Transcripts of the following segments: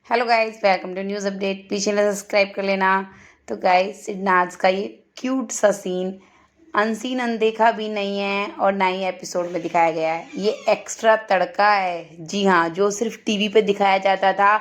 Hello guys, welcome to news update. Please channel subscribe कर लेना। तो गाइस, सिडनाज का ये क्यूट सा सीन अनसीन अनदेखा भी नहीं है और ना ही एपिसोड में दिखाया गया है। ये एक्स्ट्रा तड़का है। जी हाँ, जो सिर्फ टीवी पे दिखाया जाता था,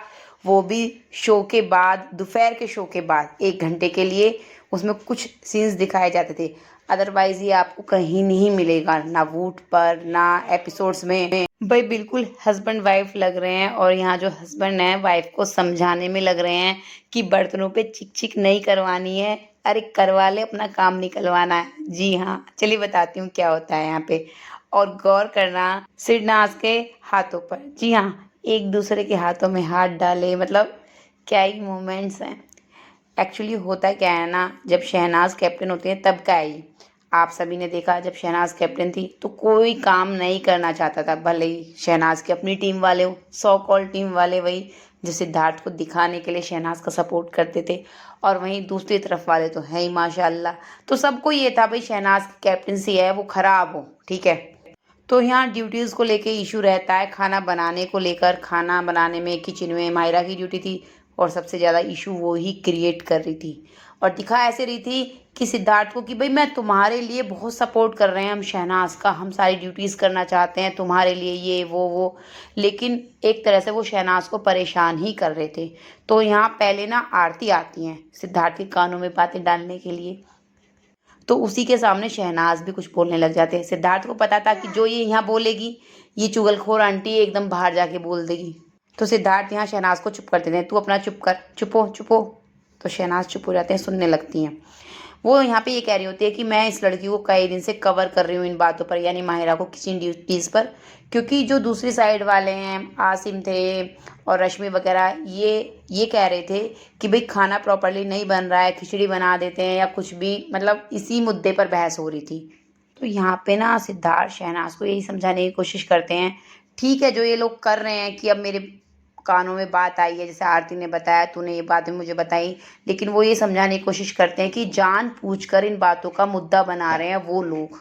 वो भी शो के बाद, दोपहर के शो के बाद 1 घंटे के लिए उसमें कुछ सीन्स दिखाए जाते थे। अदरवाइज ये आपको कहीं नहीं मिलेगा, ना वूट पर ना एपिसोड्स में। भाई बिल्कुल हस्बैंड वाइफ लग रहे हैं और यहाँ जो हस्बैंड है वाइफ को समझाने में लग रहे हैं कि बर्तनों पे चिक चिक नहीं करवानी है। अरे करवा ले, अपना काम निकलवाना है। जी हाँ, चलिए बताती हूँ क्या होता है यहाँ पे। और गौर करना सिरनाज के हाथों पर। जी हाँ, एक दूसरे के हाथों में हाथ डाले, मतलब क्या ही मोमेंट्स हैं। एक्चुअली होता क्या है ना, जब शहनाज कैप्टन होती है तब का है ये। आप सभी ने देखा, जब शहनाज कैप्टन थी तो कोई काम नहीं करना चाहता था, भले ही शहनाज की अपनी टीम वाले हो, सो कॉल टीम वाले वही जो सिद्धार्थ को दिखाने के लिए शहनाज का सपोर्ट करते थे, और वहीं दूसरी तरफ वाले तो है ही माशाल्लाह। तो सबको ये था भाई शहनाज की कैप्टनसी है वो खराब हो, ठीक है। तो यहाँ ड्यूटीज़ को लेके इशू रहता है, खाना बनाने को लेकर। खाना बनाने में किचन में मायरा की ड्यूटी थी और सबसे ज़्यादा इशू वो ही क्रिएट कर रही थी और दिखा ऐसे रही थी कि सिद्धार्थ को कि भाई मैं तुम्हारे लिए बहुत सपोर्ट कर रहे हैं हम शहनाज का, हम सारी ड्यूटीज़ करना चाहते हैं तुम्हारे लिए, ये वो। लेकिन एक तरह से वो शहनाज को परेशान ही कर रहे थे। तो यहाँ पहले ना आरती आती हैं सिद्धार्थ के कानों में बातें डालने के लिए, तो उसी के सामने शहनाज भी कुछ बोलने लग जाते हैं। सिद्धार्थ को पता था कि जो ये यहाँ बोलेगी, ये चुगलखोर आंटी एकदम बाहर जाके बोल देगी। तो सिद्धार्थ यहाँ शहनाज को चुप कर देते हैं, तू अपना चुप कर, चुप हो। तो शहनाज चुप हो जाते हैं, सुनने लगती हैं। वो यहाँ पे ये कह रही होती है कि मैं इस लड़की को कई दिन से कवर कर रही हूँ इन बातों पर, यानी माहिरा को किचन ड्यूटीज़ पर। क्योंकि जो दूसरी साइड वाले हैं, आसिम थे और रश्मि वगैरह, ये कह रहे थे कि भाई खाना प्रॉपरली नहीं बन रहा है, खिचड़ी बना देते हैं या कुछ भी, मतलब इसी मुद्दे पर बहस हो रही थी। तो यहाँ पे ना सिद्धार्थ शहनाज को यही समझाने की कोशिश करते हैं, ठीक है जो ये लोग कर रहे हैं कि अब मेरे कानों में बात आई है, जैसे आरती ने बताया, तूने ये बातें मुझे बताई, लेकिन वो ये समझाने की कोशिश करते हैं कि जानबूझकर इन बातों का मुद्दा बना रहे हैं वो लोग,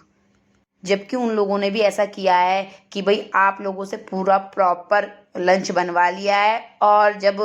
जबकि उन लोगों ने भी ऐसा किया है कि भाई आप लोगों से पूरा प्रॉपर लंच बनवा लिया है और जब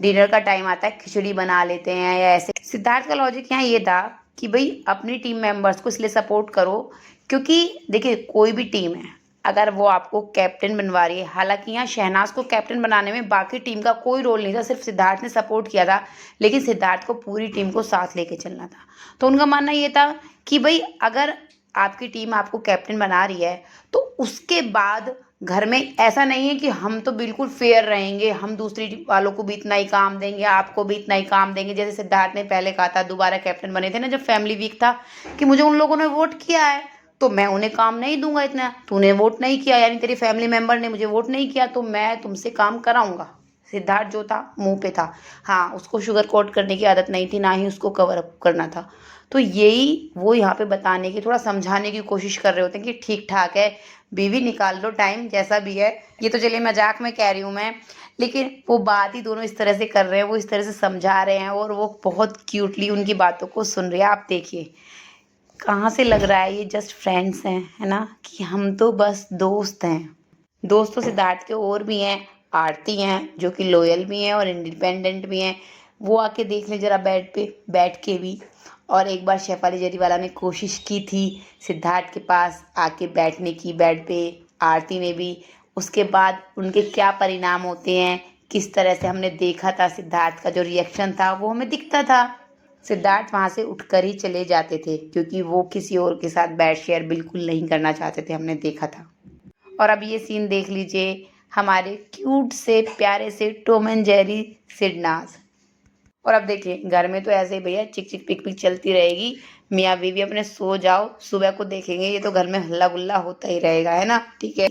डिनर का टाइम आता है खिचड़ी बना लेते हैं या ऐसे। सिद्धार्थ का लॉजिक यहाँ ये था कि भाई अपनी टीम मेंबर्स को इसलिए सपोर्ट करो क्योंकि देखिए कोई भी टीम है, अगर वो आपको कैप्टन बनवा रही है, हालांकि यहाँ शहनाज को कैप्टन बनाने में बाकी टीम का कोई रोल नहीं था, सिर्फ सिद्धार्थ ने सपोर्ट किया था, लेकिन सिद्धार्थ को पूरी टीम को साथ लेके चलना था। तो उनका मानना ये था कि भाई अगर आपकी टीम आपको कैप्टन बना रही है तो उसके बाद घर में ऐसा नहीं है कि हम तो बिल्कुल फेयर रहेंगे, हम दूसरी टीम वालों को भी इतना ही काम देंगे, आपको भी इतना ही काम देंगे। जैसे सिद्धार्थ ने पहले कहा था, दोबारा कैप्टन बने थे ना जब फैमिली वीक था, कि मुझे उन लोगों ने वोट किया है तो मैं उन्हें काम नहीं दूंगा इतना, तूने वोट नहीं किया यानी तेरी फैमिली मेंबर ने मुझे वोट नहीं किया तो मैं तुमसे काम कराऊंगा। सिद्धार्थ जो था मुंह पे था, हाँ उसको शुगर कोट करने की आदत नहीं थी, ना ही उसको कवर अप करना था। तो यही वो यहाँ पे बताने की, थोड़ा समझाने की कोशिश कर रहे होते हैं कि ठीक ठाक है, बीवी निकाल लो टाइम जैसा भी है। ये तो चलिए मजाक में कह रही हूँ मैं, लेकिन वो बात ही दोनों इस तरह से कर रहे हैं, वो इस तरह से समझा रहे हैं और वो बहुत क्यूटली उनकी बातों को सुन रहे हैं। आप देखिए कहाँ से लग रहा है ये जस्ट फ्रेंड्स हैं, है ना, कि हम तो बस दोस्त हैं। दोस्त तो सिद्धार्थ के और भी हैं, आरती हैं जो कि लॉयल भी हैं और इंडिपेंडेंट भी हैं। वो आके देख लें जरा बेड पे बैठ के भी। और एक बार शेफाली जरीवाला ने कोशिश की थी सिद्धार्थ के पास आके बैठने की बेड पे, आरती ने भी। उसके बाद उनके क्या परिणाम होते हैं, किस तरह से हमने देखा था, सिद्धार्थ का जो रिएक्शन था वो हमें दिखता था। सिद्धार्थ वहाँ से उठकर ही चले जाते थे क्योंकि वो किसी और के साथ बेड शेयर बिल्कुल नहीं करना चाहते थे, हमने देखा था। और अब ये सीन देख लीजिए, हमारे क्यूट से प्यारे से टॉम एंड जेरी सिडनाज। और अब देखिए घर में तो ऐसे ही भैया चिक चिक पिक पिक चलती रहेगी, मियाँ बीवी अपने सो जाओ, सुबह को देखेंगे ये तो घर में हल्ला गुल्ला होता ही रहेगा, है ना, ठीक है।